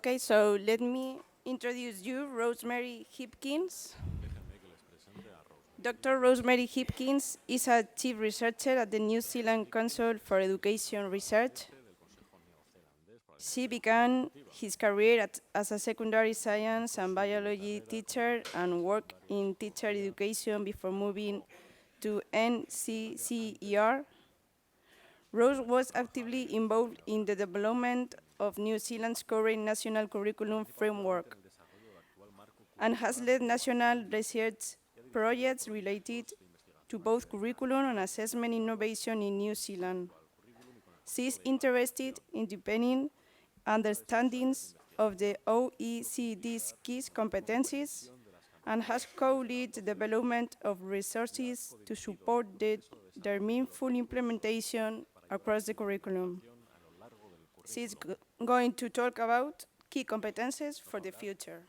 Okay, so let me introduce you, Rosemary Hipkins. Dr. Rosemary Hipkins is a chief researcher at the New Zealand Council for Education Research. She began his career as a secondary science and biology teacher and worked in teacher education before moving to NCCER. Rose was actively involved in the development of New Zealand's current national curriculum framework and has led national research projects related to both curriculum and assessment innovation in New Zealand. She is interested in deepening understandings of the OECD's key competencies and has co-led the development of resources to support their meaningful implementation across the curriculum. She's going to talk about key competences for the future.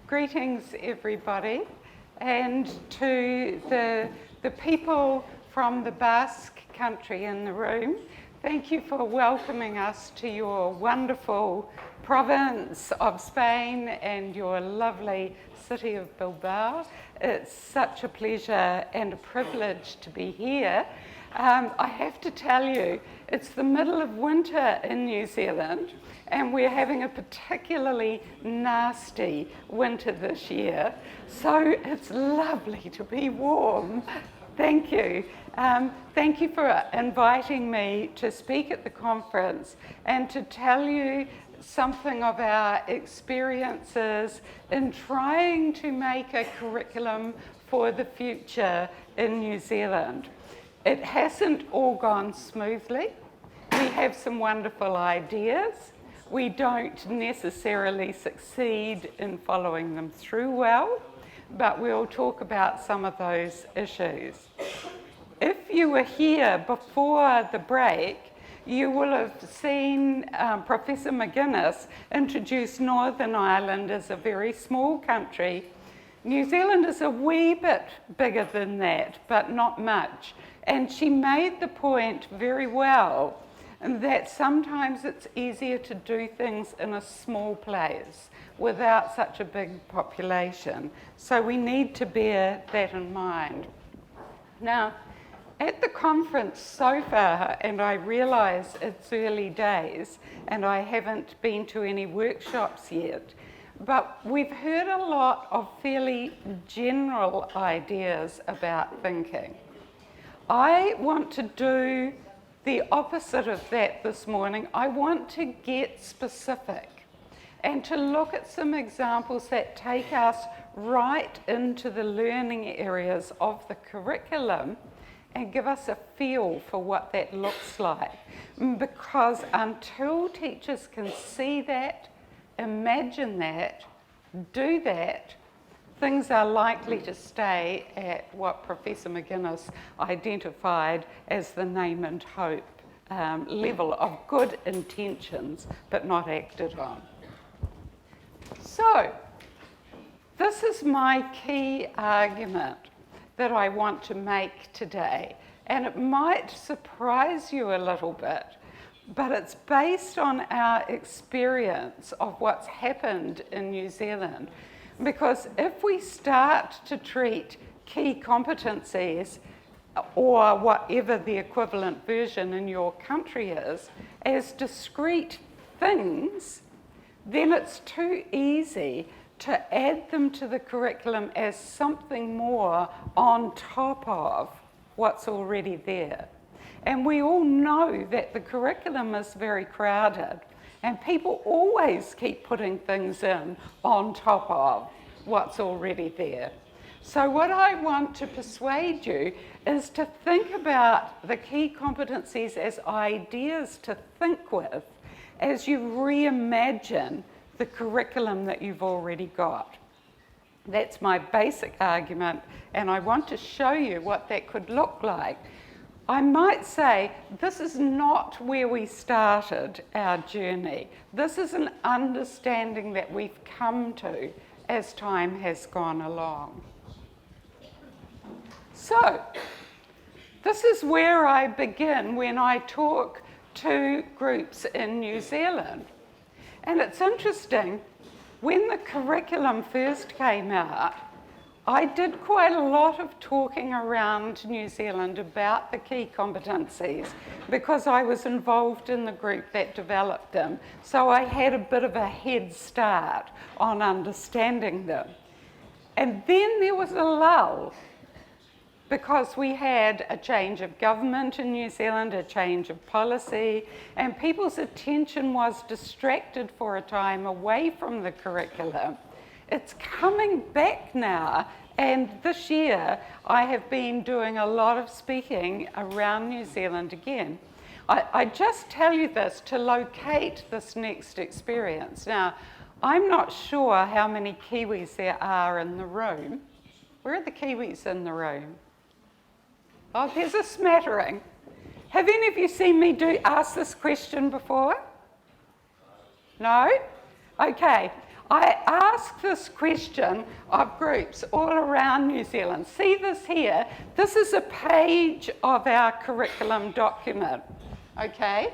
Greetings, everybody, and to the people from the Basque country in the room. Thank you for welcoming us to your wonderful province of Spain and your lovely city of Bilbao. It's such a pleasure and a privilege to be here. I have to tell you, it's the middle of winter in New Zealand, and we're having a particularly nasty winter this year, so it's lovely to be warm. Thank you. Thank you for inviting me to speak at the conference and to tell you something of our experiences in trying to make a curriculum for the future in New Zealand. It hasn't all gone smoothly. We have some wonderful ideas. We don't necessarily succeed in following them through well, but we'll talk about some of those issues. If you were here before the break, you will have seen Professor Mcmanus introduce Northern Ireland as a very small country. New Zealand is a wee bit bigger than that, but not much. And she made the point very well that sometimes it's easier to do things in a small place without such a big population. So we need to bear that in mind. Now, at the conference so far, and I realise it's early days and I haven't been to any workshops yet, but we've heard a lot of fairly general ideas about thinking. I want to do the opposite of that this morning. I want to get specific and to look at some examples that take us right into the learning areas of the curriculum and give us a feel for what that looks like. Because until teachers can see that, imagine that, do that, things are likely to stay at what Professor Mcmanus identified as the name and hope level of good intentions, but not acted on. So, this is my key argument that I want to make today, and it might surprise you a little bit, but it's based on our experience of what's happened in New Zealand. Because if we start to treat key competencies, or whatever the equivalent version in your country is, as discrete things, then it's too easy to add them to the curriculum as something more on top of what's already there. And we all know that the curriculum is very crowded, and people always keep putting things in on top of what's already there. So what I want to persuade you is to think about the key competencies as ideas to think with as you reimagine the curriculum that you've already got. That's my basic argument, and I want to show you what that could look like. I might say this is not where we started our journey. This is an understanding that we've come to as time has gone along. So, this is where I begin when I talk to groups in New Zealand. And it's interesting, when the curriculum first came out, I did quite a lot of talking around New Zealand about the key competencies because I was involved in the group that developed them. So I had a bit of a head start on understanding them. And then there was a lull because we had a change of government in New Zealand, a change of policy, and people's attention was distracted for a time away from the curriculum. It's coming back now, and this year I have been doing a lot of speaking around New Zealand again. I just tell you this to locate this next experience. Now, I'm not sure how many Kiwis there are in the room. Where are the Kiwis in the room? Oh, there's a smattering. Have any of you seen me ask this question before? No? Okay. I ask this question of groups all around New Zealand. See this here? This is a page of our curriculum document, okay?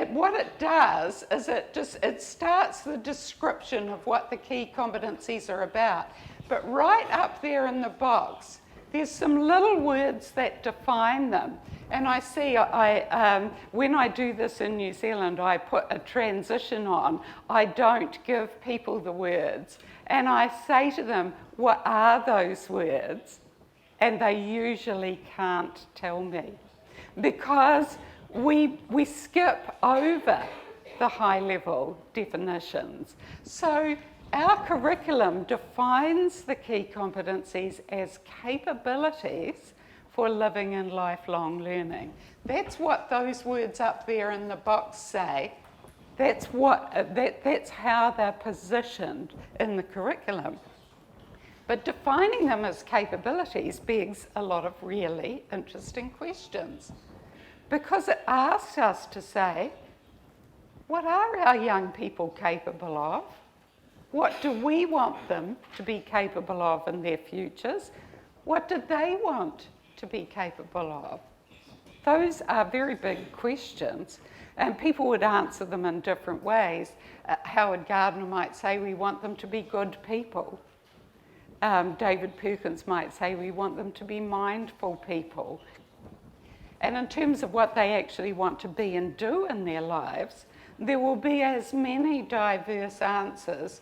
What it does is it starts the description of what the key competencies are about. But right up there in the box, there's some little words that define them. And I see, when I do this in New Zealand, I put a transition on. I don't give people the words. And I say to them, what are those words? And they usually can't tell me. Because we skip over the high-level definitions. So our curriculum defines the key competencies as capabilities for living and lifelong learning. That's what those words up there in the box say. That's how they're positioned in the curriculum. But defining them as capabilities begs a lot of really interesting questions, because it asks us to say, what are our young people capable of? What do we want them to be capable of in their futures? What do they want to be capable of? Those are very big questions, and people would answer them in different ways. Howard Gardner might say we want them to be good people. David Perkins might say we want them to be mindful people. And in terms of what they actually want to be and do in their lives, there will be as many diverse answers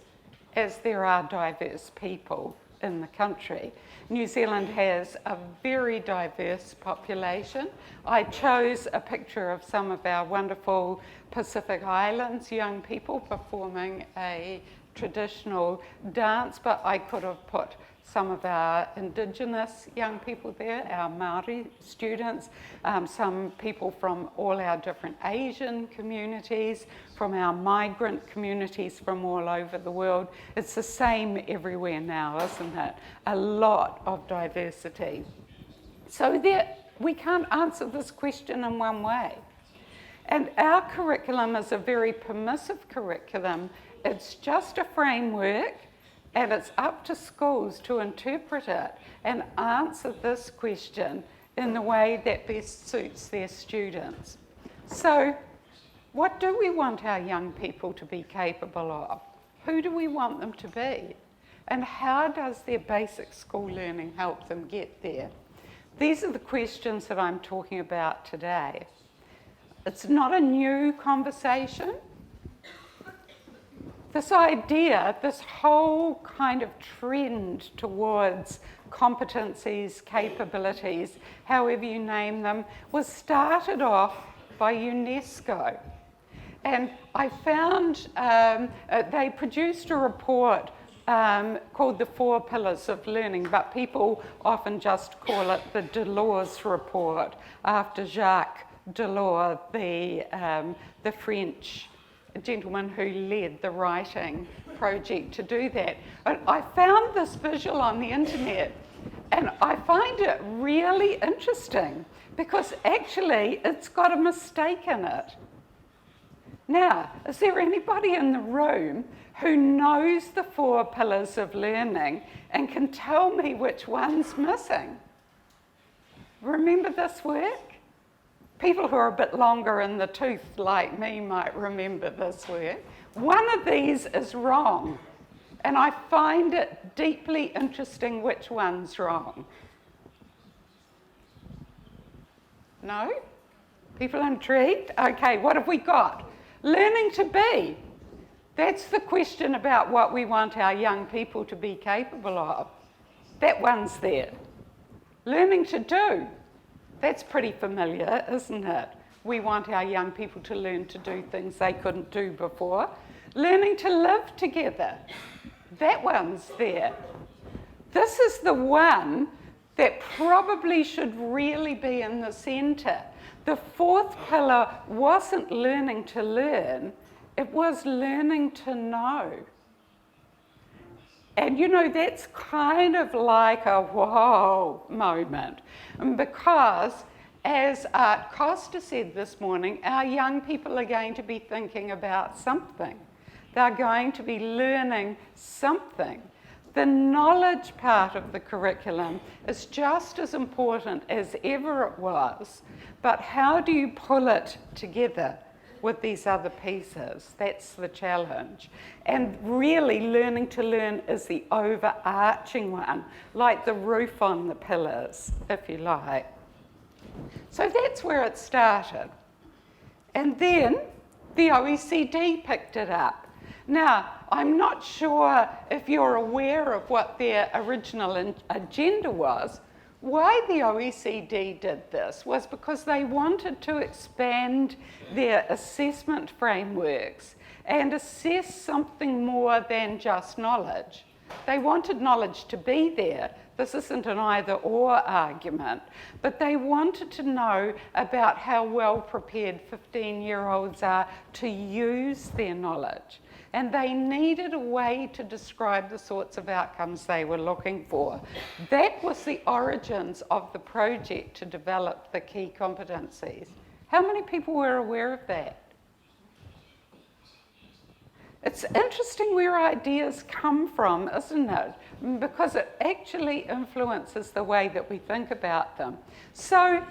as there are diverse people in the country. New Zealand has a very diverse population. I chose a picture of some of our wonderful Pacific Islands young people performing a traditional dance, but I could have put some of our Indigenous young people there, our Māori students, some people from all our different Asian communities, from our migrant communities from all over the world. It's the same everywhere now, isn't it? A lot of diversity. So we can't answer this question in one way. And our curriculum is a very permissive curriculum. It's just a framework, and it's up to schools to interpret it and answer this question in the way that best suits their students. So, what do we want our young people to be capable of? Who do we want them to be? And how does their basic school learning help them get there? These are the questions that I'm talking about today. It's not a new conversation. This idea, this whole kind of trend towards competencies, capabilities, however you name them, was started off by UNESCO. And I found they produced a report called The 4 Pillars of Learning, but people often just call it the Delors Report, after Jacques Delors, the French gentleman who led the writing project to do that. I found this visual on the internet, And I find it really interesting because actually it's got a mistake in it. Now, is there anybody in the room who knows the 4 pillars of learning and can tell me which one's missing? Remember this work? People who are a bit longer in the tooth like me might remember this work. One of these is wrong, and I find it deeply interesting which one's wrong. No? People intrigued? Okay, what have we got? Learning to be. That's the question about what we want our young people to be capable of. That one's there. Learning to do. That's pretty familiar, isn't it? We want our young people to learn to do things they couldn't do before. Learning to live together. That one's there. This is the one that probably should really be in the centre. The 4th pillar wasn't learning to learn, it was learning to know. And you know, that's kind of like a whoa moment. Because, as Art Costa said this morning, our young people are going to be thinking about something. They're going to be learning something. The knowledge part of the curriculum is just as important as ever it was, but how do you pull it together with these other pieces? That's the challenge. And really, learning to learn is the overarching one, like the roof on the pillars, if you like. So that's where it started. And then the OECD picked it up. Now, I'm not sure if you're aware of what their original agenda was. Why the OECD did this was because they wanted to expand their assessment frameworks and assess something more than just knowledge. They wanted knowledge to be there. This isn't an either-or argument, but they wanted to know about how well prepared 15-year-olds are to use their knowledge. And they needed a way to describe the sorts of outcomes they were looking for. That was the origins of the project to develop the key competencies. How many people were aware of that? It's interesting where ideas come from, isn't it? Because it actually influences the way that we think about them. So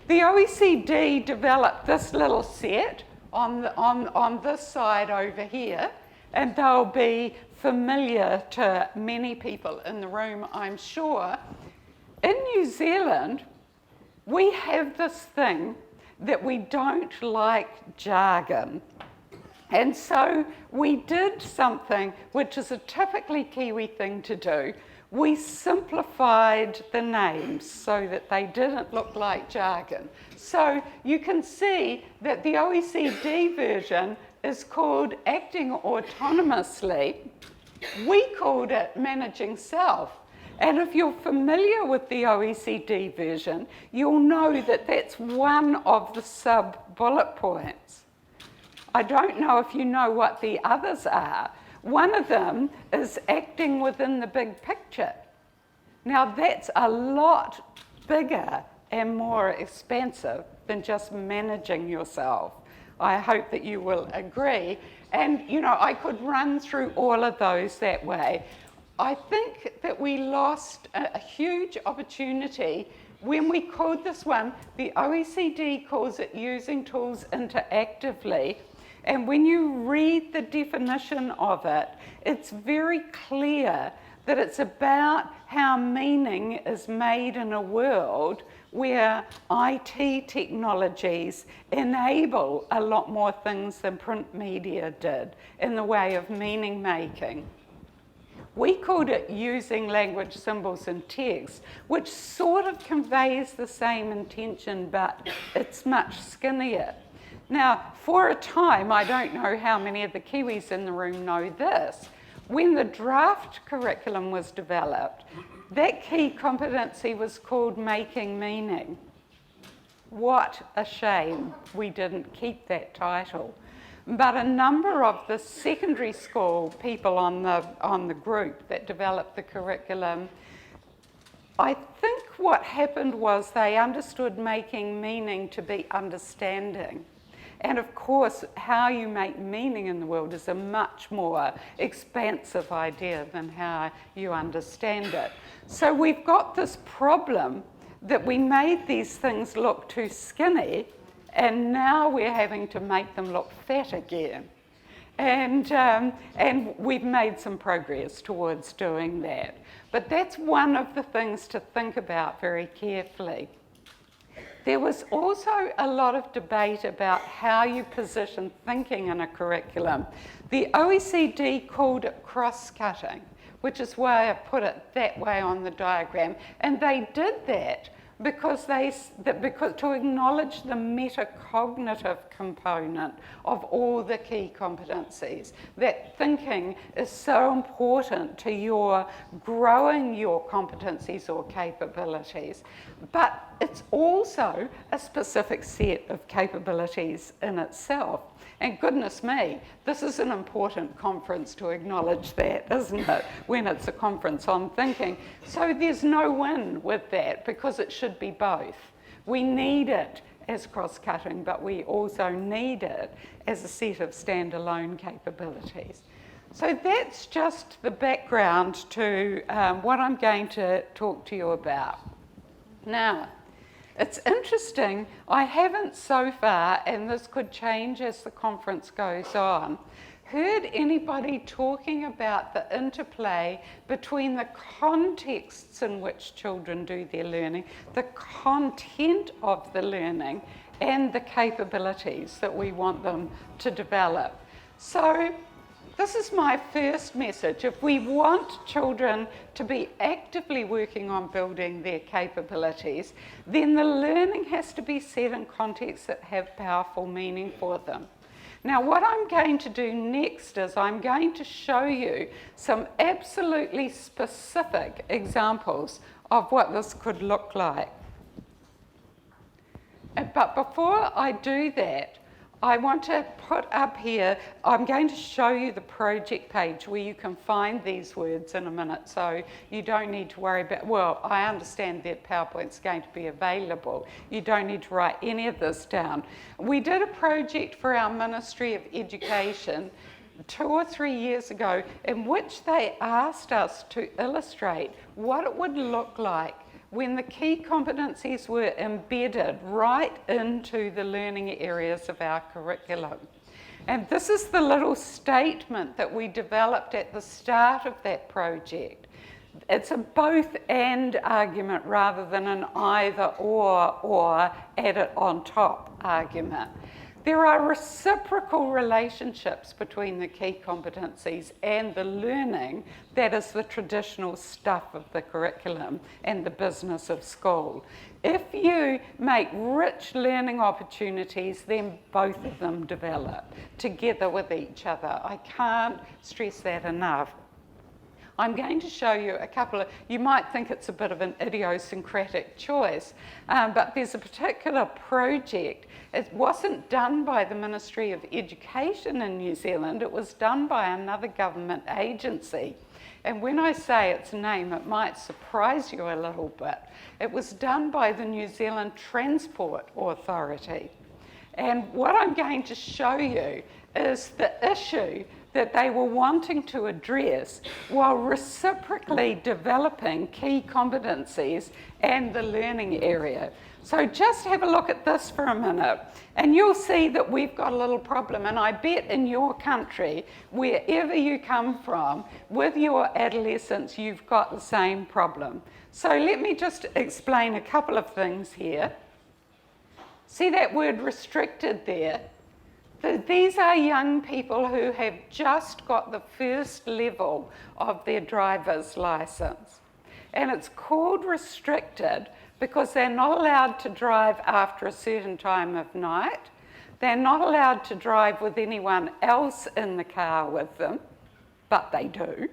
the OECD developed this little set on this side over here, and they'll be familiar to many people in the room, I'm sure. In New Zealand, we have this thing that we don't like jargon. And so we did something which is a typically Kiwi thing to do. We simplified the names so that they didn't look like jargon. So you can see that the OECD version is called Acting Autonomously. We called it Managing Self. And if you're familiar with the OECD version, you'll know that that's one of the sub-bullet points. I don't know if you know what the others are. One of them is acting within the big picture. Now that's a lot bigger and more expansive than just managing yourself. I hope that you will agree. And you know, I could run through all of those that way. I think that we lost a huge opportunity when we called this one, the OECD calls it using tools interactively. And when you read the definition of it, it's very clear that it's about how meaning is made in a world where IT technologies enable a lot more things than print media did in the way of meaning making. We called it using language, symbols and text, which sort of conveys the same intention, but it's much skinnier. Now, for a time, I don't know how many of the Kiwis in the room know this, when the draft curriculum was developed, that key competency was called making meaning. What a shame we didn't keep that title. But a number of the secondary school people on the group that developed the curriculum I think what happened was they understood making meaning to be understanding. And of course, how you make meaning in the world is a much more expansive idea than how you understand it. So we've got this problem that we made these things look too skinny, and now we're having to make them look fat again. And we've made some progress towards doing that. But that's one of the things to think about very carefully. There was also a lot of debate about how you position thinking in a curriculum. The OECD called it cross-cutting, which is why I put it that way on the diagram. And they did that because to acknowledge the metacognitive component of all the key competencies. That thinking is so important to your growing your competencies or capabilities. But it's also a specific set of capabilities in itself. And goodness me, this is an important conference to acknowledge that, isn't it? When it's a conference on thinking. So there's no win with that because it should be both. We need it as cross-cutting, but we also need it as a set of standalone capabilities. So that's just the background to what I'm going to talk to you about. Now, it's interesting, I haven't so far, and this could change as the conference goes on, heard anybody talking about the interplay between the contexts in which children do their learning, the content of the learning, and the capabilities that we want them to develop. So this is my first message. If we want children to be actively working on building their capabilities, then the learning has to be set in contexts that have powerful meaning for them. Now, what I'm going to do next is I'm going to show you some absolutely specific examples of what this could look like. But before I do that, I want to put up here, I'm going to show you the project page where you can find these words in a minute, so you don't need to worry about, well, I understand that PowerPoint's going to be available. You don't need to write any of this down. We did a project for our Ministry of Education 2 or 3 years ago in which they asked us to illustrate what it would look like when the key competencies were embedded right into the learning areas of our curriculum. And this is the little statement that we developed at the start of that project. It's a both and argument rather than an either or add it on top argument. There are reciprocal relationships between the key competencies and the learning that is the traditional stuff of the curriculum and the business of school. If you make rich learning opportunities, then both of them develop together with each other. I can't stress that enough. I'm going to show you a couple of, you might think it's a bit of an idiosyncratic choice, but there's a particular project. It wasn't done by the Ministry of Education in New Zealand, it was done by another government agency. And when I say its name, it might surprise you a little bit. It was done by the New Zealand Transport Authority. And what I'm going to show you is the issue that they were wanting to address while reciprocally developing key competencies and the learning area. So just have a look at this for a minute and you'll see that we've got a little problem, and I bet in your country, wherever you come from, with your adolescents, you've got the same problem. So let me just explain a couple of things here. See that word restricted there? These are young people who have just got the first level of their driver's license. And it's called restricted because they're not allowed to drive after a certain time of night. They're not allowed to drive with anyone else in the car with them, but they do.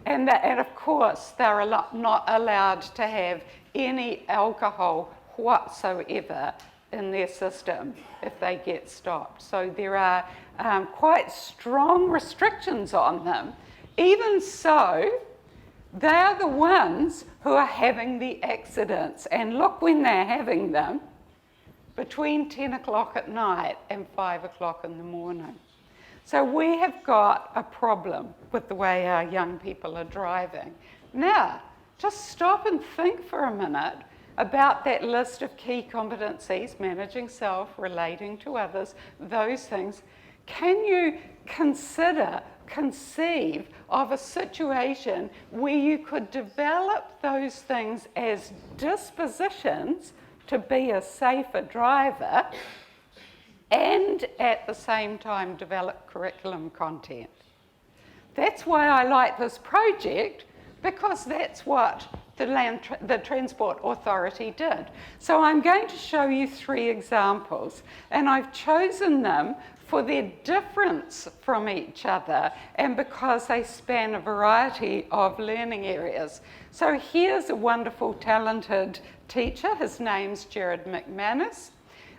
And of course, they're not allowed to have any alcohol whatsoever in their system if they get stopped. So there are quite strong restrictions on them. Even so, they're the ones who are having the accidents. And look when they're having them, between 10 o'clock at night and 5 o'clock in the morning. So we have got a problem with the way our young people are driving. Now, just stop and think for a minute about that list of key competencies: managing self, relating to others, those things. Can you conceive of a situation where you could develop those things as dispositions to be a safer driver and at the same time develop curriculum content? That's why I like this project, because that's what the Transport Authority did. So I'm going to show you 3 examples, and I've chosen them for their difference from each other and because they span a variety of learning areas. So here's a wonderful, talented teacher. His name's Jared Mcmanus.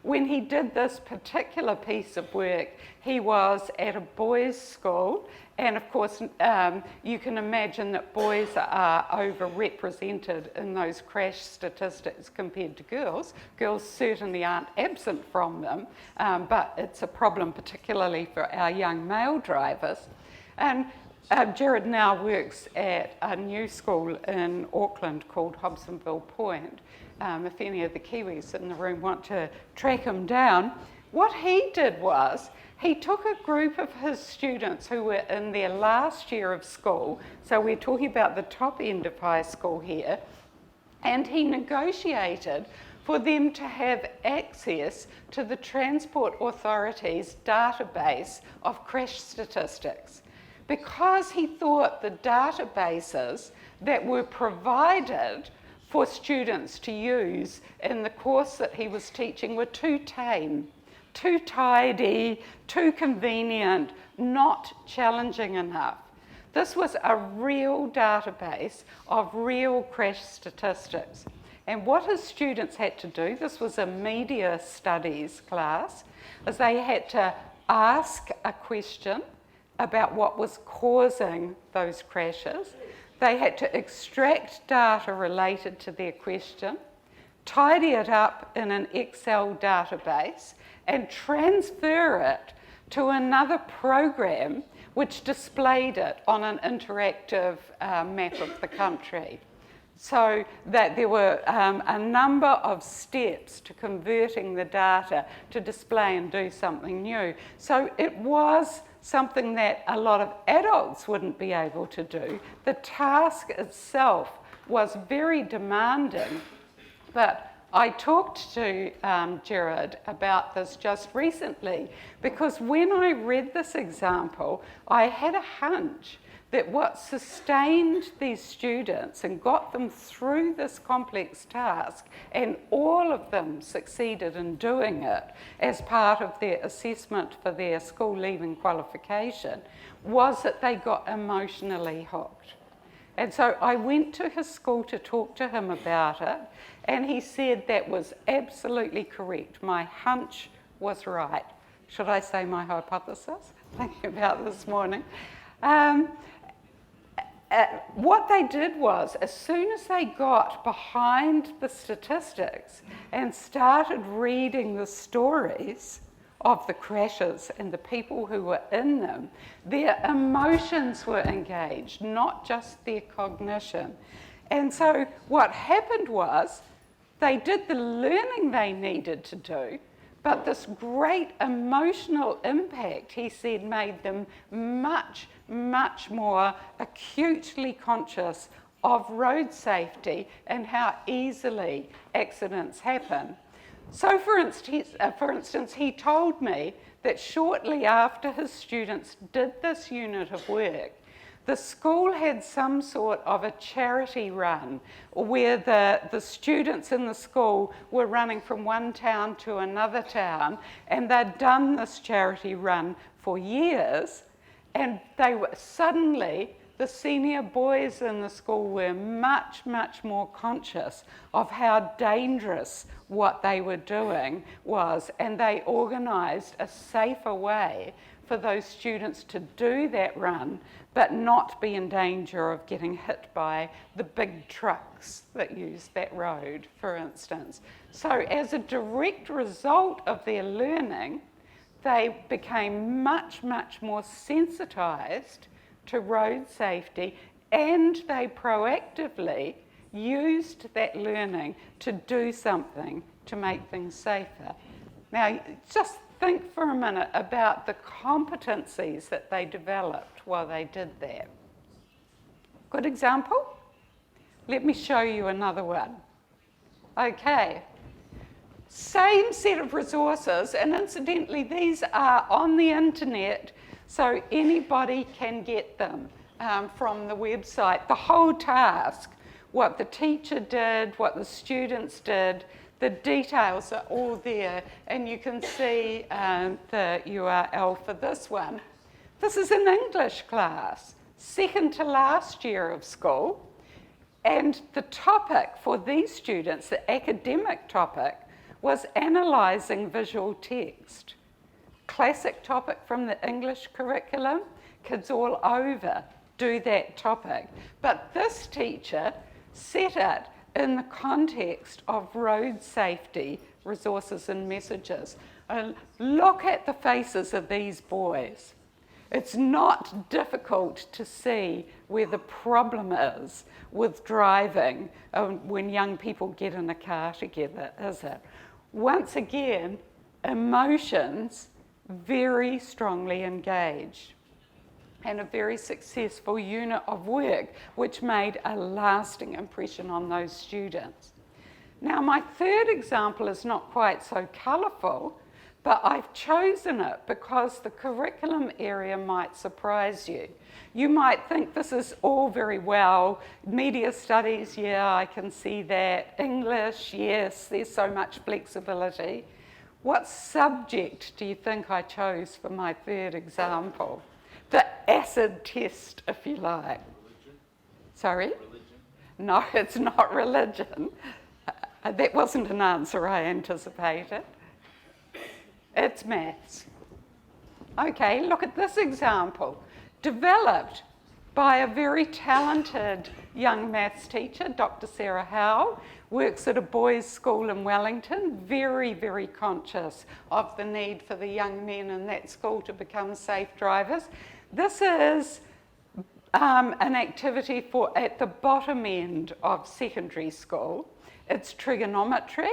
When he did this particular piece of work, he was at a boys' school, and of course you can imagine that boys are overrepresented in those crash statistics compared to girls. Girls certainly aren't absent from them, but it's a problem particularly for our young male drivers. And Jared now works at a new school in Auckland called Hobsonville Point. If any of the Kiwis in the room want to track him down, what he did was he took a group of his students who were in their last year of school, so we're talking about the top end of high school here, and he negotiated for them to have access to the Transport Authority's database of crash statistics, because he thought the databases that were provided for students to use in the course that he was teaching were too tame, too tidy, too convenient, not challenging enough. This was a real database of real crash statistics. And what his students had to do, this was a media studies class, is they had to ask a question about what was causing those crashes. They had to extract data related to their question, tidy it up in an Excel database, and transfer it to another program which displayed it on an interactive map of the country. So that there were a number of steps to converting the data to display and do something new. So it was something that a lot of adults wouldn't be able to do. The task itself was very demanding, but I talked to Jared about this just recently, because when I read this example, I had a hunch that what sustained these students and got them through this complex task, and all of them succeeded in doing it as part of their assessment for their school leaving qualification, was that they got emotionally hooked. And so I went to his school to talk to him about it, and he said that was absolutely correct. My hunch was right. Should I say my hypothesis? Thinking about this morning. What they did was, as soon as they got behind the statistics and started reading the stories of the crashes and the people who were in them, their emotions were engaged, not just their cognition. And so what happened was, they did the learning they needed to do, but this great emotional impact, he said, made them much, much more acutely conscious of road safety and how easily accidents happen. So for instance, he told me that shortly after his students did this unit of work, the school had some sort of a charity run where the students in the school were running from one town to another town, and they'd done this charity run for years, and they were suddenly, the senior boys in the school were much, much more conscious of how dangerous what they were doing was, and they organised a safer way for for those students to do that run, but not be in danger of getting hit by the big trucks that use that road, for instance. So as a direct result of their learning, they became much, much more sensitised to road safety, and they proactively used that learning to do something to make things safer. Now, just think for a minute about the competencies that they developed while they did that. Good example? Let me show you another one. Okay. Same set of resources, and incidentally, these are on the internet, so anybody can get them from the website. The whole task, what the teacher did, what the students did, the details are all there, and you can see the URL for this one. This is an English class, second to last year of school, and the topic for these students, the academic topic, was analysing visual text. Classic topic from the English curriculum, kids all over do that topic. But this teacher set it in the context of road safety, resources and messages. And look at the faces of these boys. It's not difficult to see where the problem is with driving when young people get in a car together, is it? Once again, emotions very strongly engaged, and a very successful unit of work which made a lasting impression on those students. Now, my third example is not quite so colourful, but I've chosen it because the curriculum area might surprise you. You might think this is all very well, media studies, yeah, I can see that. English, yes, there's so much flexibility. What subject do you think I chose for my third example? The acid test, if you like. Religion? Sorry? Religion? No, it's not religion. That wasn't an answer I anticipated. It's maths. Okay, look at this example. Developed by a very talented young maths teacher, Dr. Sarah Howe, works at a boys' school in Wellington, very, very conscious of the need for the young men in that school to become safe drivers. This is an activity for at the bottom end of secondary school. It's trigonometry,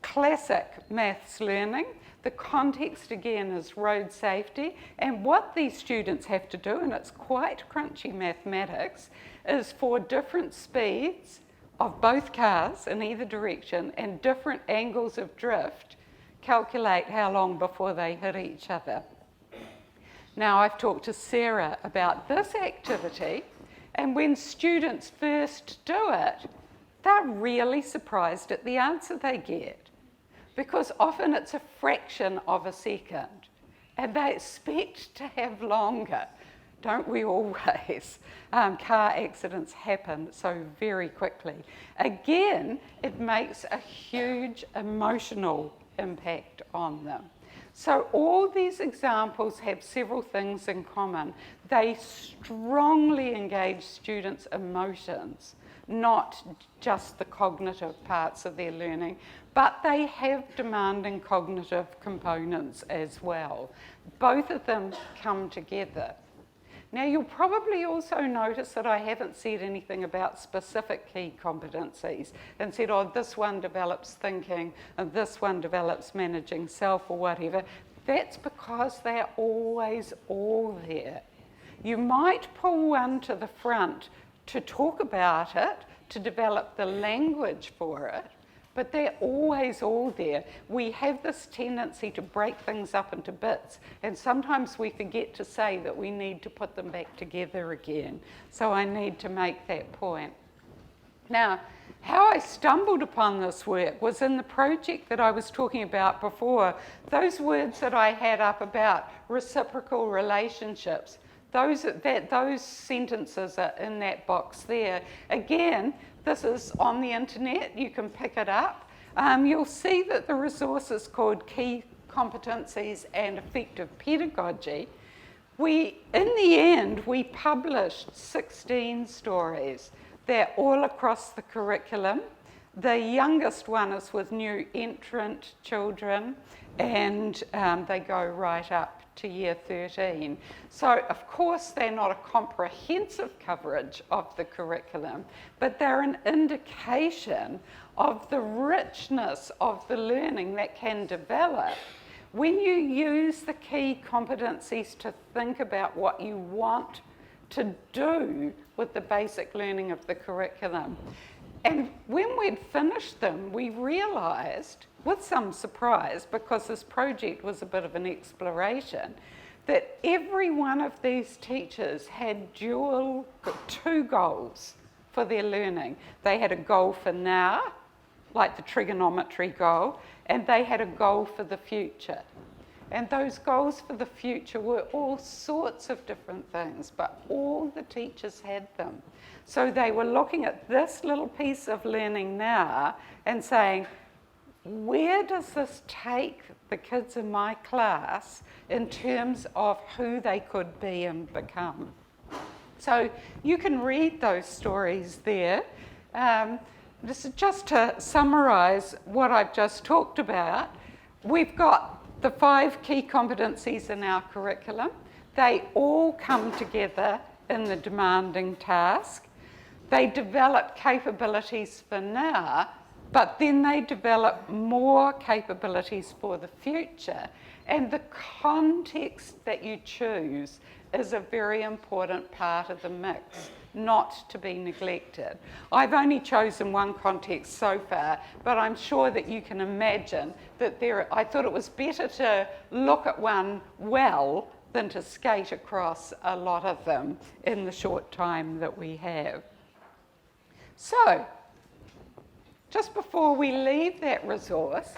classic maths learning. The context again is road safety, and what these students have to do, and it's quite crunchy mathematics, is for different speeds of both cars in either direction and different angles of drift, calculate how long before they hit each other. Now, I've talked to Sarah about this activity, and when students first do it, they're really surprised at the answer they get, because often it's a fraction of a second, and they expect to have longer. Don't we always? Car accidents happen so very quickly. Again, it makes a huge emotional impact on them. So all these examples have several things in common. They strongly engage students' emotions, not just the cognitive parts of their learning, but they have demanding cognitive components as well. Both of them come together. Now, you'll probably also notice that I haven't said anything about specific key competencies and said, oh, this one develops thinking and this one develops managing self or whatever. That's because they're always all there. You might pull one to the front to talk about it, to develop the language for it, but they're always all there. We have this tendency to break things up into bits, and sometimes we forget to say that we need to put them back together again. So I need to make that point. Now, how I stumbled upon this work was in the project that I was talking about before. Those words that I had up about reciprocal relationships, those sentences are in that box there. Again, this is on the internet, you can pick it up. You'll see that the resource is called Key Competencies and Effective Pedagogy, in the end, we published 16 stories. They're all across the curriculum. The youngest one is with new entrant children, and they go right up to year 13. So, of course, they're not a comprehensive coverage of the curriculum, but they're an indication of the richness of the learning that can develop when you use the key competencies to think about what you want to do with the basic learning of the curriculum. And when we'd finished them, we realised, with some surprise, because this project was a bit of an exploration, that every one of these teachers had two goals for their learning. They had a goal for now, like the trigonometry goal, and they had a goal for the future. And those goals for the future were all sorts of different things, but all the teachers had them. So they were looking at this little piece of learning now and saying, where does this take the kids in my class in terms of who they could be and become? So you can read those stories there. Just to summarise what I've just talked about, we've got the 5 key competencies in our curriculum. They all come together in the demanding task. They develop capabilities for now, but then they develop more capabilities for the future. And the context that you choose is a very important part of the mix, not to be neglected. I've only chosen one context so far, but I'm sure that you can imagine that I thought it was better to look at one well than to skate across a lot of them in the short time that we have. So, just before we leave that resource,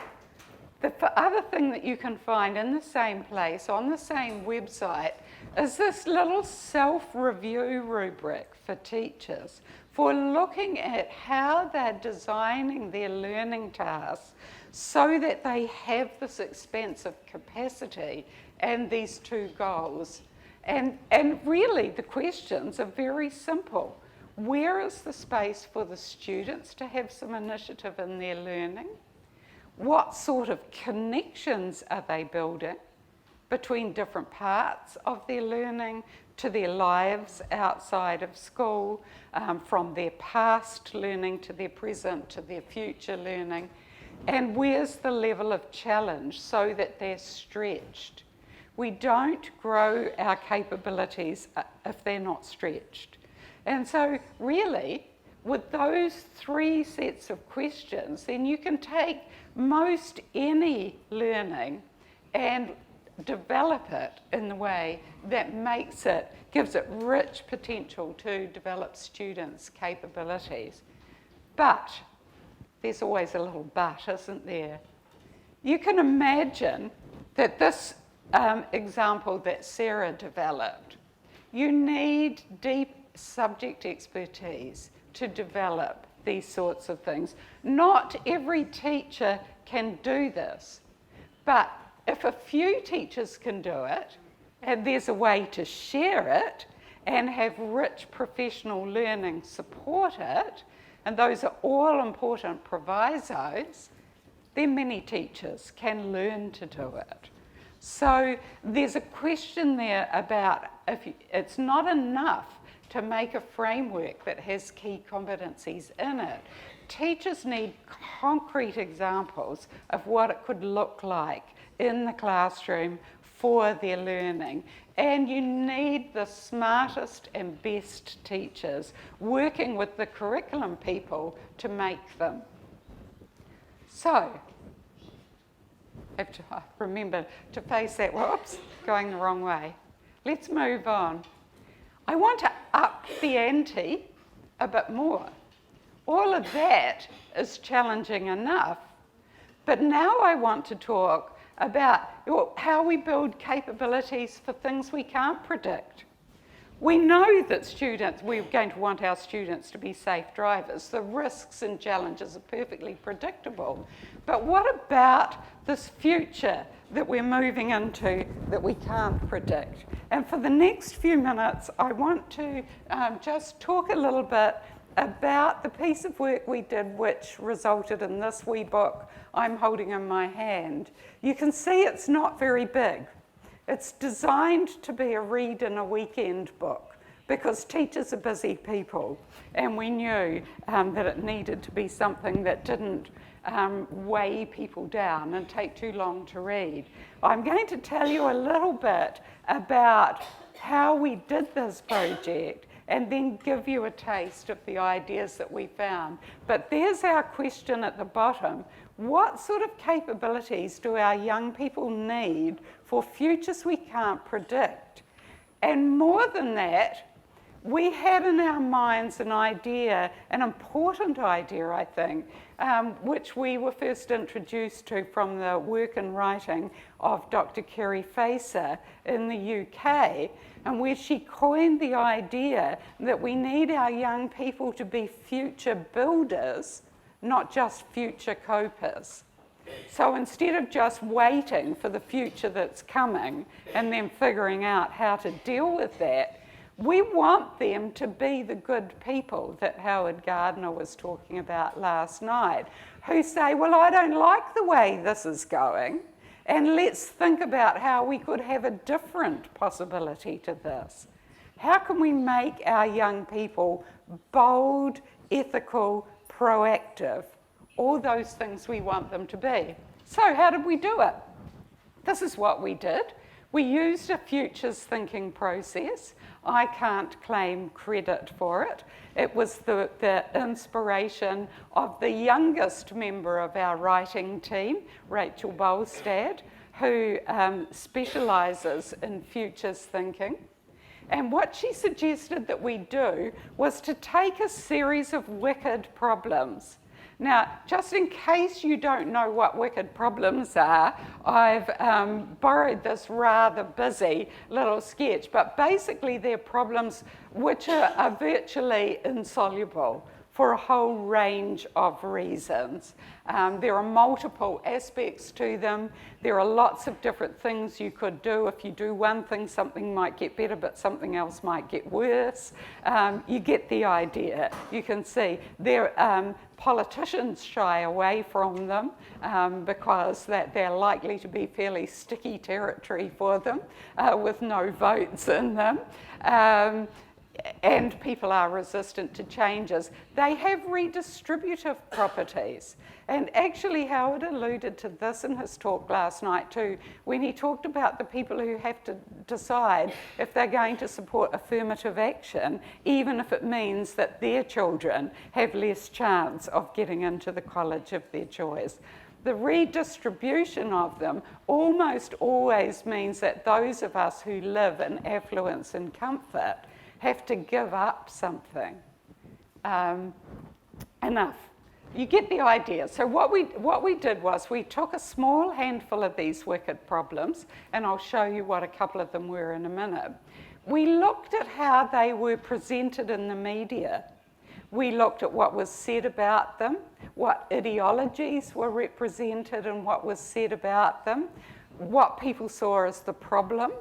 the other thing that you can find in the same place, on the same website, is this little self-review rubric for teachers for looking at how they're designing their learning tasks so that they have this expansive capacity and these 2 goals. And really the questions are very simple. Where is the space for the students to have some initiative in their learning? What sort of connections are they building between different parts of their learning to their lives outside of school, from their past learning to their present to their future learning? And where's the level of challenge so that they're stretched? We don't grow our capabilities if they're not stretched. And so really, with those 3 sets of questions, then you can take most any learning and develop it in the way that gives it rich potential to develop students' capabilities. But there's always a little but, isn't there? You can imagine that this example that Sarah developed, you need deep subject expertise to develop these sorts of things. Not every teacher can do this, but if a few teachers can do it, and there's a way to share it and have rich professional learning support it, and those are all important provisos, then many teachers can learn to do it. So there's a question there about if it's not enough to make a framework that has key competencies in it. Teachers need concrete examples of what it could look like in the classroom for their learning. And you need the smartest and best teachers working with the curriculum people to make them. So, have to remember to face that, whoops, going the wrong way. Let's move on. I want to up the ante a bit more. All of that is challenging enough, but now I want to talk about how we build capabilities for things we can't predict. We know that we're going to want our students to be safe drivers. The risks and challenges are perfectly predictable. But what about this future that we're moving into that we can't predict? And for the next few minutes, I want to just talk a little bit about the piece of work we did which resulted in this wee book I'm holding in my hand. You can see it's not very big. It's designed to be a read in a weekend book because teachers are busy people, and we knew that it needed to be something that didn't weigh people down and take too long to read. I'm going to tell you a little bit about how we did this project and then give you a taste of the ideas that we found. But there's our question at the bottom. What sort of capabilities do our young people need for futures we can't predict? And more than that, we had in our minds an idea, an important idea, I think, which we were first introduced to from the work and writing of Dr. Kerry Facer in the UK, and where she coined the idea that we need our young people to be future builders, not just future copers. So instead of just waiting for the future that's coming and then figuring out how to deal with that, we want them to be the good people that Howard Gardner was talking about last night, who say, well, I don't like the way this is going, and let's think about how we could have a different possibility to this. How can we make our young people bold, ethical, proactive, all those things we want them to be? So how did we do it? This is what we did. We used a futures thinking process. I can't claim credit for it. It was the inspiration of the youngest member of our writing team, Rachel Bolstad, who specialises in futures thinking. And what she suggested that we do was to take a series of wicked problems. Now, just in case you don't know what wicked problems are, I've borrowed this rather busy little sketch, but basically they're problems which are virtually insoluble for a whole range of reasons. There are multiple aspects to them. There are lots of different things you could do. If you do one thing, something might get better, but something else might get worse. You get the idea. You can see politicians shy away from them because they're likely to be fairly sticky territory for them with no votes in them. And people are resistant to changes. They have redistributive properties. And actually, Howard alluded to this in his talk last night too, when he talked about the people who have to decide if they're going to support affirmative action, even if it means that their children have less chance of getting into the college of their choice. The redistribution of them almost always means that those of us who live in affluence and comfort have to give up something. Enough. You get the idea. So what we did was we took a small handful of these wicked problems, and I'll show you what a couple of them were in a minute. We looked at how they were presented in the media. We looked at what was said about them, what ideologies were represented and what was said about them, what people saw as the problem,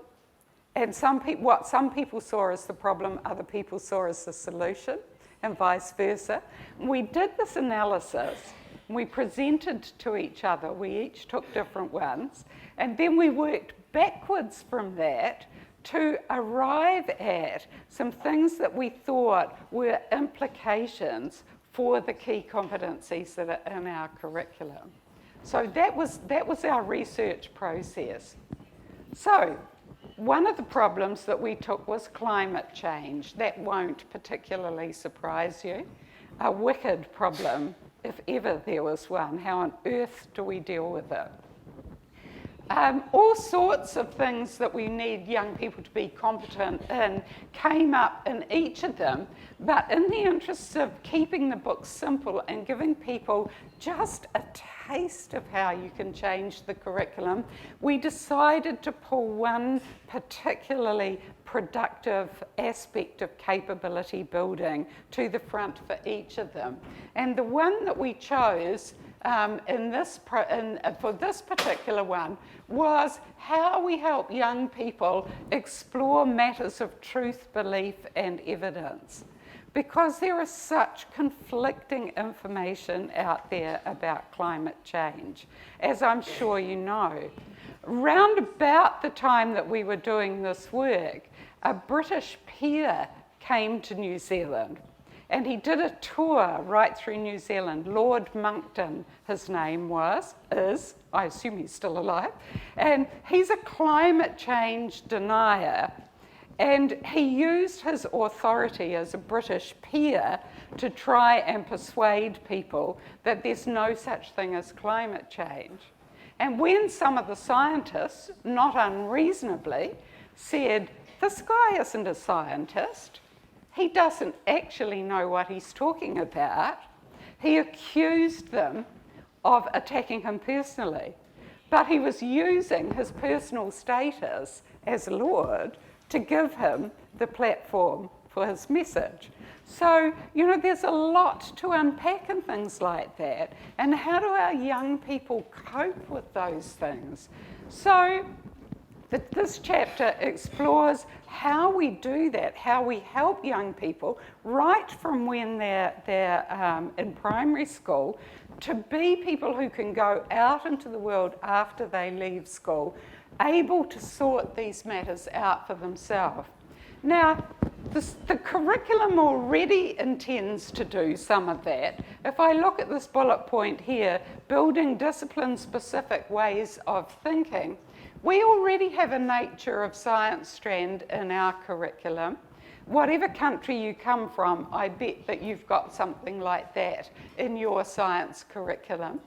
and what some people saw as the problem, other people saw as the solution, and vice versa. We did this analysis, we presented to each other, we each took different ones, and then we worked backwards from that to arrive at some things that we thought were implications for the key competencies that are in our curriculum. So that was our research process. So, one of the problems that we took was climate change. That won't particularly surprise you. A wicked problem, if ever there was one. How on earth do we deal with it? All sorts of things that we need young people to be competent in came up in each of them, but in the interests of keeping the book simple and giving people just a taste of how you can change the curriculum, we decided to pull one particularly productive aspect of capability building to the front for each of them. And the one that we chose for this particular one was how we help young people explore matters of truth, belief, and evidence. Because there is such conflicting information out there about climate change, as I'm sure you know. Round about the time that we were doing this work, a British peer came to New Zealand. And he did a tour right through New Zealand. Lord Monckton, his name is, I assume he's still alive, and he's a climate change denier. And he used his authority as a British peer to try and persuade people that there's no such thing as climate change. And when some of the scientists, not unreasonably, said, this guy isn't a scientist, he doesn't actually know what he's talking about, he accused them of attacking him personally. But he was using his personal status as Lord to give him the platform for his message. So, you know, there's a lot to unpack in things like that. And how do our young people cope with those things? So, this chapter explores how we do that, how we help young people right from when they're in primary school to be people who can go out into the world after they leave school, able to sort these matters out for themselves. Now, the curriculum already intends to do some of that. If I look at this bullet point here, building discipline-specific ways of thinking, we already have a nature of science strand in our curriculum. Whatever country you come from, I bet that you've got something like that in your science curriculum.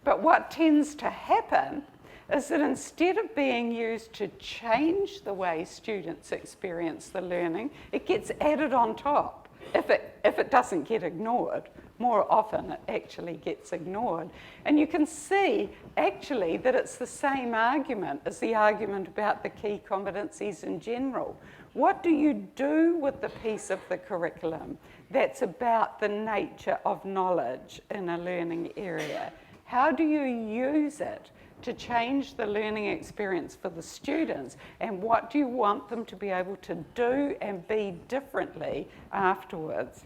But what tends to happen is that instead of being used to change the way students experience the learning, it gets added on top. If it doesn't get ignored, more often it actually gets ignored. And you can see actually that it's the same argument as the argument about the key competencies in general. What do you do with the piece of the curriculum that's about the nature of knowledge in a learning area? How do you use it to change the learning experience for the students, and what do you want them to be able to do and be differently afterwards?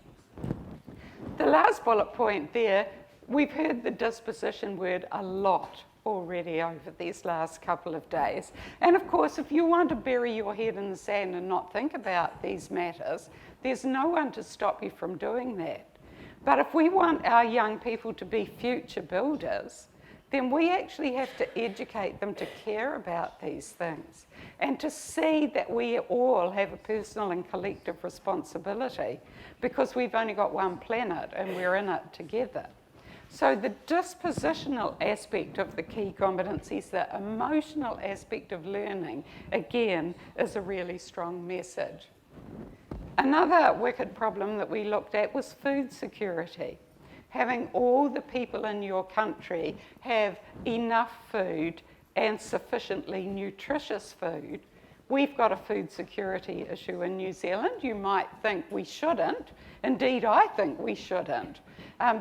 The last bullet point there, we've heard the disposition word a lot already over these last couple of days. And of course, if you want to bury your head in the sand and not think about these matters, there's no one to stop you from doing that. But if we want our young people to be future builders, then we actually have to educate them to care about these things and to see that we all have a personal and collective responsibility because we've only got one planet and we're in it together. So the dispositional aspect of the key competencies, the emotional aspect of learning, again, is a really strong message. Another wicked problem that we looked at was food security. Having all the people in your country have enough food and sufficiently nutritious food. We've got a food security issue in New Zealand. You might think we shouldn't. Indeed, I think we shouldn't.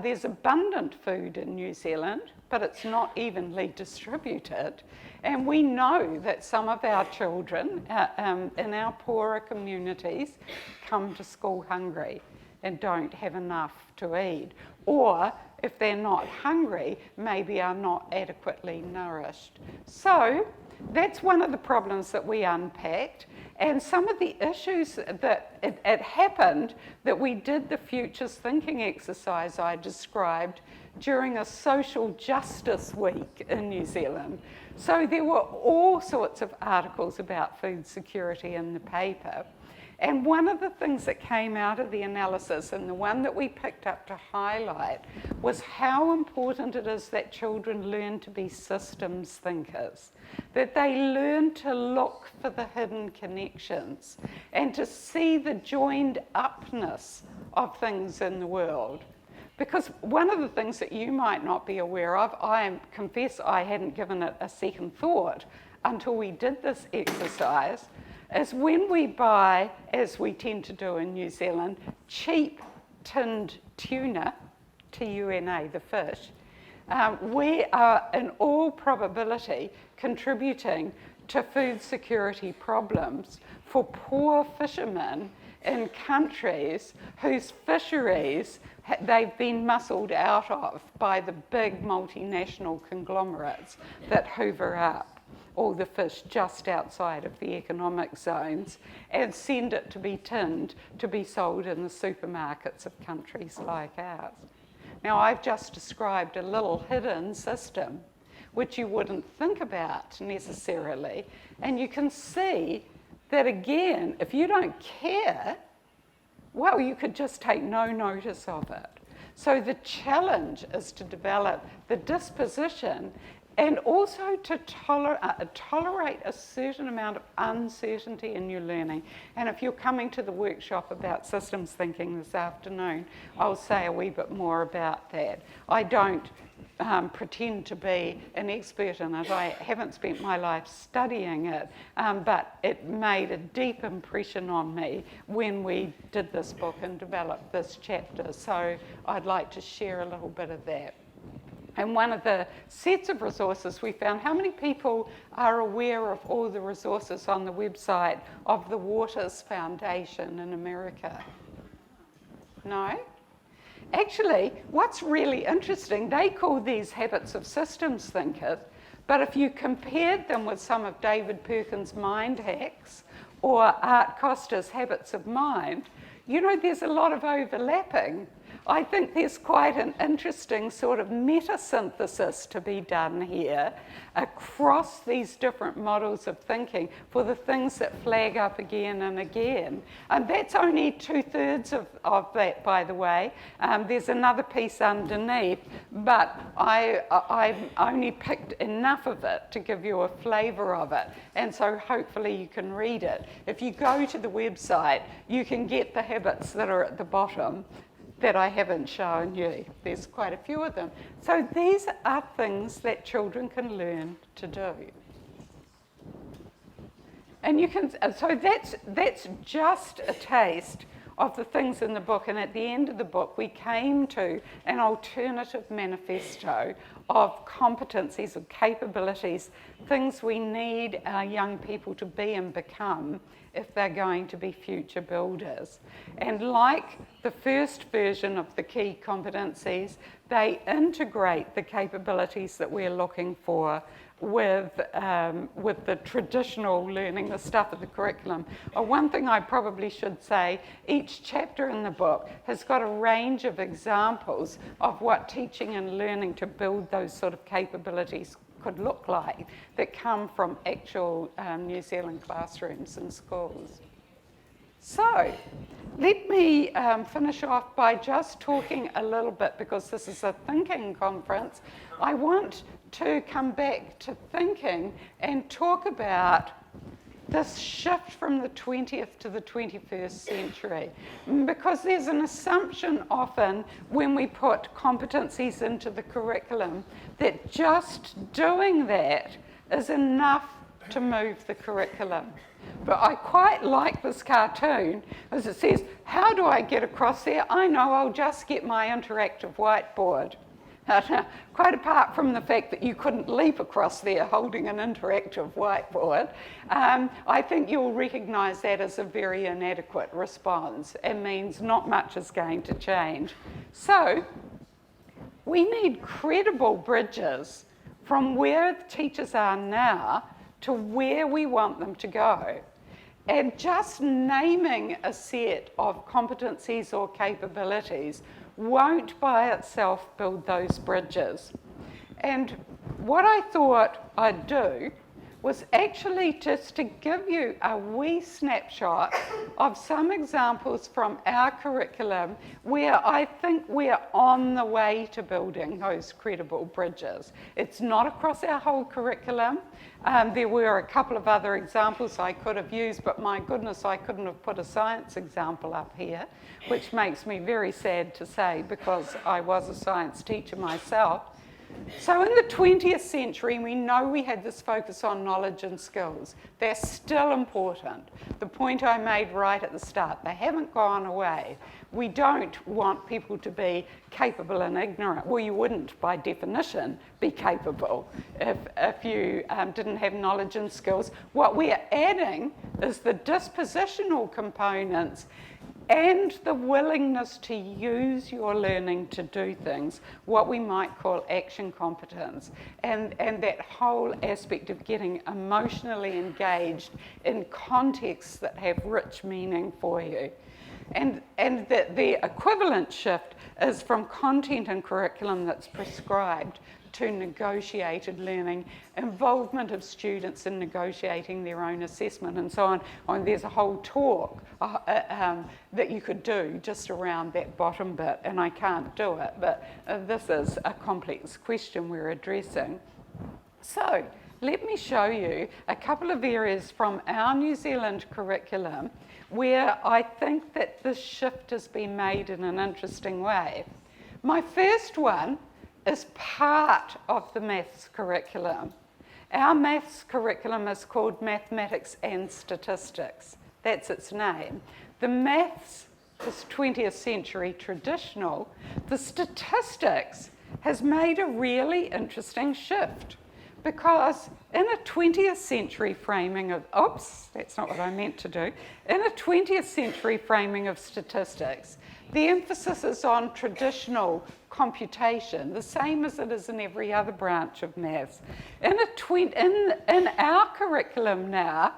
There's abundant food in New Zealand, but it's not evenly distributed. And we know that some of our children in our poorer communities come to school hungry and don't have enough to eat. Or if they're not hungry, maybe are not adequately nourished. So that's one of the problems that we unpacked. And some of the issues that it happened that we did the futures thinking exercise I described during a social justice week in New Zealand. So there were all sorts of articles about food security in the paper. And one of the things that came out of the analysis, and the one that we picked up to highlight, was how important it is that children learn to be systems thinkers, that they learn to look for the hidden connections and to see the joined upness of things in the world. Because one of the things that you might not be aware of, I confess I hadn't given it a second thought until we did this exercise, is when we buy, as we tend to do in New Zealand, cheap tinned tuna, T-U-N-A, the fish, we are in all probability contributing to food security problems for poor fishermen in countries whose fisheries they've been muscled out of by the big multinational conglomerates that hoover up all the fish just outside of the economic zones and send it to be tinned to be sold in the supermarkets of countries like ours. Now, I've just described a little hidden system which you wouldn't think about necessarily, and you can see that again, if you don't care, well, you could just take no notice of it. So the challenge is to develop the disposition and also to tolerate a certain amount of uncertainty in your learning. And if you're coming to the workshop about systems thinking this afternoon, I'll say a wee bit more about that. I don't pretend to be an expert in it. I haven't spent my life studying it, but it made a deep impression on me when we did this book and developed this chapter. So I'd like to share a little bit of that. And one of the sets of resources we found, how many people are aware of all the resources on the website of the Waters Foundation in America? No? Actually, what's really interesting, they call these habits of systems thinkers, but if you compared them with some of David Perkins' mind hacks or Art Costa's habits of mind, you know, there's a lot of overlapping. I think there's quite an interesting sort of meta-synthesis to be done here across these different models of thinking for the things that flag up again and again. And that's only 2/3 of that, by the way. There's another piece underneath, but I've only picked enough of it to give you a flavour of it. And so hopefully you can read it. If you go to the website, you can get the habits that are at the bottom that I haven't shown you. There's quite a few of them. So these are things that children can learn to do. And you can, so that's just a taste of the things in the book. And at the end of the book, we came to an alternative manifesto of competencies, of capabilities, things we need our young people to be and become if they're going to be future builders. And like the first version of the key competencies, they integrate the capabilities that we're looking for with the traditional learning, the stuff of the curriculum. One thing I probably should say, each chapter in the book has got a range of examples of what teaching and learning to build those sort of capabilities could look like that come from actual New Zealand classrooms and schools. So let me finish off by just talking a little bit, because this is a thinking conference. I want to come back to thinking and talk about this shift from the 20th to the 21st century, because there's an assumption often when we put competencies into the curriculum that just doing that is enough to move the curriculum. But I quite like this cartoon, as it says, how do I get across there? I know, I'll just get my interactive whiteboard. Quite apart from the fact that you couldn't leap across there holding an interactive whiteboard, I think you'll recognise that as a very inadequate response. It means not much is going to change. So we need credible bridges from where the teachers are now to where we want them to go. And just naming a set of competencies or capabilities won't by itself build those bridges. And what I thought I'd do was actually just to give you a wee snapshot of some examples from our curriculum where I think we're on the way to building those credible bridges. It's not across our whole curriculum. There were a couple of other examples I could have used, but my goodness, I couldn't have put a science example up here, which makes me very sad to say because I was a science teacher myself. So in the 20th century, we know we had this focus on knowledge and skills. They're still important. The point I made right at the start, they haven't gone away. We don't want people to be capable and ignorant. Well, you wouldn't, by definition, be capable if you didn't have knowledge and skills. What we're adding is the dispositional components and the willingness to use your learning to do things, what we might call action competence, and that whole aspect of getting emotionally engaged in contexts that have rich meaning for you. And that the equivalent shift is from content and curriculum that's prescribed to negotiated learning, involvement of students in negotiating their own assessment and so on. And there's a whole talk that you could do just around that bottom bit, and I can't do it, but this is a complex question we're addressing. So let me show you a couple of areas from our New Zealand curriculum where I think that this shift has been made in an interesting way. My first one is part of the maths curriculum. Our maths curriculum is called Mathematics and Statistics. That's its name. The maths is 20th century traditional. The statistics has made a really interesting shift because in a 20th century framing of, oops, that's not what I meant to do. In a 20th century framing of statistics, the emphasis is on traditional computation, the same as it is in every other branch of maths. In our curriculum now,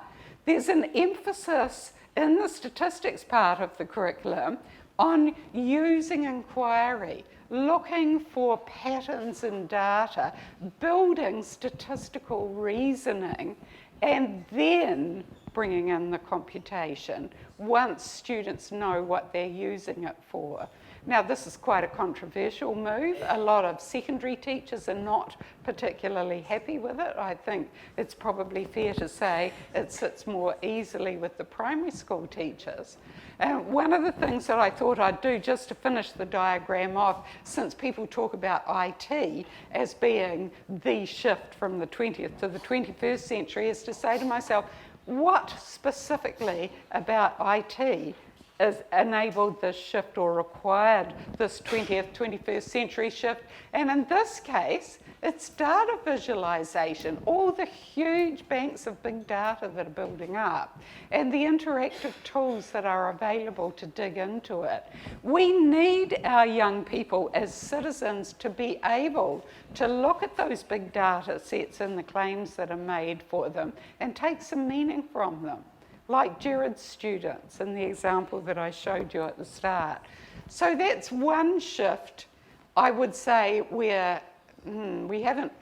there's an emphasis in the statistics part of the curriculum on using inquiry, looking for patterns in data, building statistical reasoning, and then bringing in the computation once students know what they're using it for. Now, this is quite a controversial move. A lot of secondary teachers are not particularly happy with it. I think it's probably fair to say it sits more easily with the primary school teachers. And one of the things that I thought I'd do just to finish the diagram off, since people talk about IT as being the shift from the 20th to the 21st century, is to say to myself, what specifically about IT has enabled this shift or required this 20th, 21st century shift? And in this case, it's data visualization, all the huge banks of big data that are building up, and the interactive tools that are available to dig into it. We need our young people as citizens to be able to look at those big data sets and the claims that are made for them and take some meaning from them, like Jared's students in the example that I showed you at the start. So that's one shift, I would say, where we haven't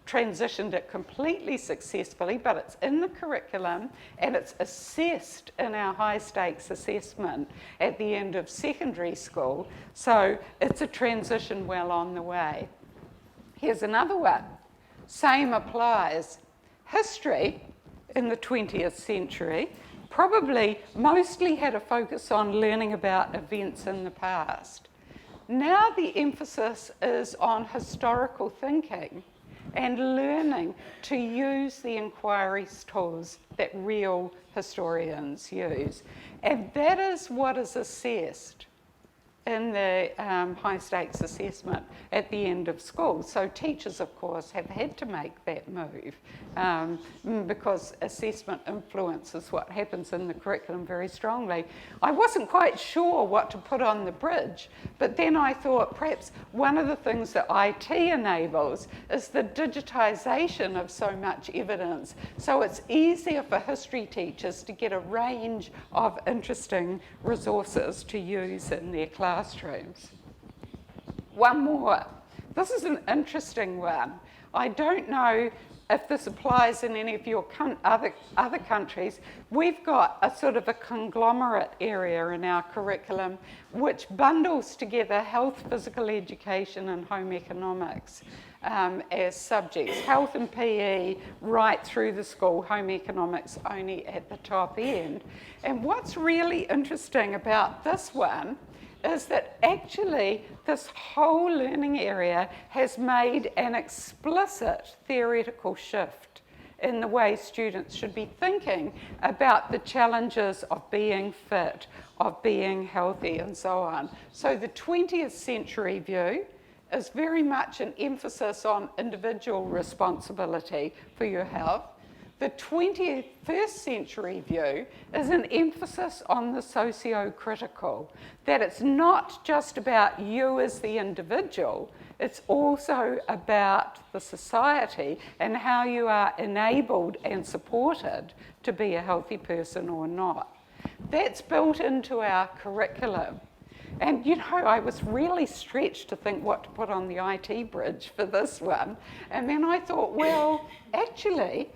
transitioned it completely successfully, but it's in the curriculum and it's assessed in our high stakes assessment at the end of secondary school. So it's a transition well on the way. Here's another one. Same applies. History in the 20th century probably mostly had a focus on learning about events in the past. Now the emphasis is on historical thinking and learning to use the inquiry tools that real historians use. And that is what is assessed in the high stakes assessment at the end of school. So teachers, of course, have had to make that move because assessment influences what happens in the curriculum very strongly. I wasn't quite sure what to put on the bridge, but then I thought perhaps one of the things that IT enables is the digitization of so much evidence. So it's easier for history teachers to get a range of interesting resources to use in their classrooms. One more. This is an interesting one. I don't know if this applies in any of your other countries, we've got a sort of a conglomerate area in our curriculum which bundles together health, physical education and home economics as subjects. Health and PE right through the school, home economics only at the top end. And what's really interesting about this one is that actually this whole learning area has made an explicit theoretical shift in the way students should be thinking about the challenges of being fit, of being healthy and so on. So the 20th century view is very much an emphasis on individual responsibility for your health. The 21st century view is an emphasis on the socio-critical, that it's not just about you as the individual, it's also about the society and how you are enabled and supported to be a healthy person or not. That's built into our curriculum. And you know, I was really stretched to think what to put on the IT bridge for this one. And then I thought, well, actually,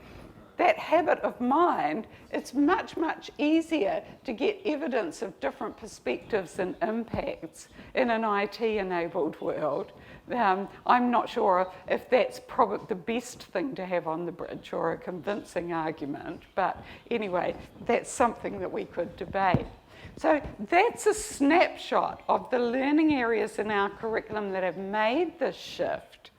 that habit of mind, it's much, much easier to get evidence of different perspectives and impacts in an IT-enabled world. I'm not sure if that's probably the best thing to have on the bridge or a convincing argument, but anyway, that's something that we could debate. So that's a snapshot of the learning areas in our curriculum that have made this shift.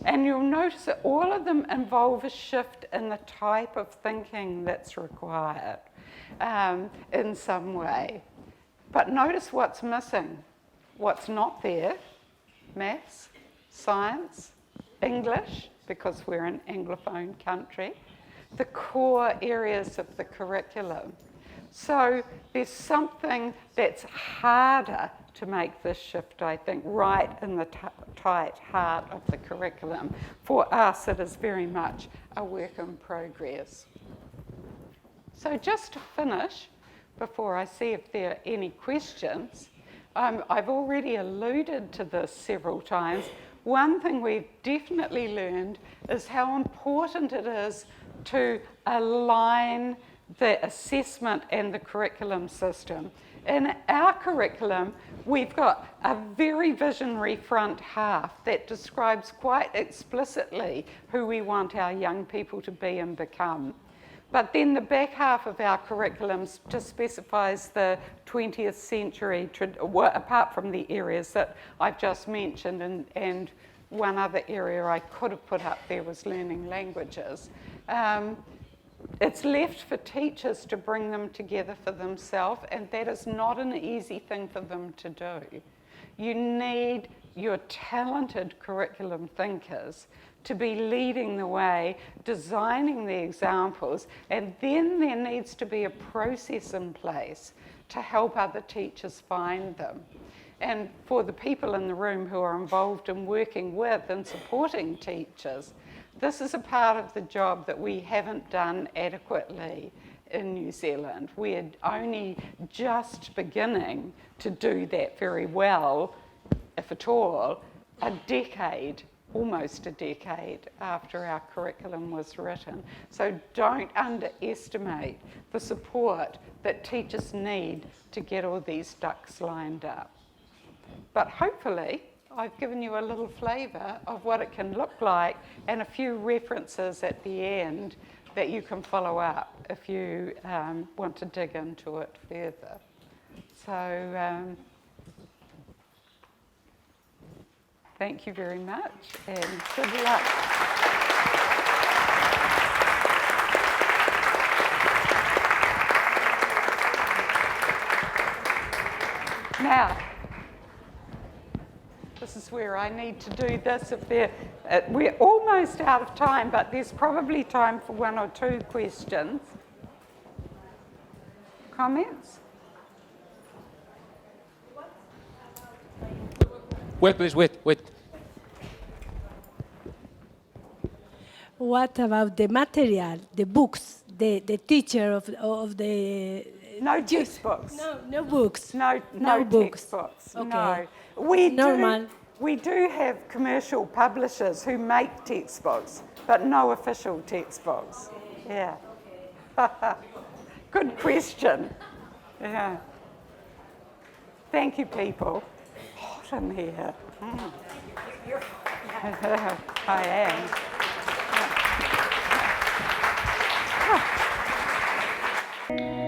And you'll notice that all of them involve a shift in the type of thinking that's required in some way. But notice what's missing, what's not there: maths, science, English, because we're an Anglophone country, the core areas of the curriculum. So there's something that's harder to make this shift, I think, right in the tight heart of the curriculum. For us, it is very much a work in progress. So just to finish, before I see if there are any questions, I've already alluded to this several times. One thing we've definitely learned is how important it is to align the assessment and the curriculum system. In our curriculum, we've got a very visionary front half that describes quite explicitly who we want our young people to be and become. But then the back half of our curriculum just specifies the 20th century, apart from the areas that I've just mentioned, and one other area I could have put up there was learning languages. It's left for teachers to bring them together for themselves, and that is not an easy thing for them to do. You need your talented curriculum thinkers to be leading the way, designing the examples, and then there needs to be a process in place to help other teachers find them. And for the people in the room who are involved in working with and supporting teachers, this is a part of the job that we haven't done adequately in New Zealand. We're only just beginning to do that very well, if at all, almost a decade after our curriculum was written. So don't underestimate the support that teachers need to get all these ducks lined up. But hopefully, I've given you a little flavour of what it can look like and a few references at the end that you can follow up if you want to dig into it further. So thank you very much and good luck. Now, this is where I need to do this. We're almost out of time, but there's probably time for one or two questions. Comments? Wait, please, wait. What about the material, the books, the teacher of the... No textbooks. No books. No books. textbooks. Okay. No. Normal. We do have commercial publishers who make textbooks, but no official textbooks. Yeah. Good question. Yeah. Thank you, people. Hot in here. I am.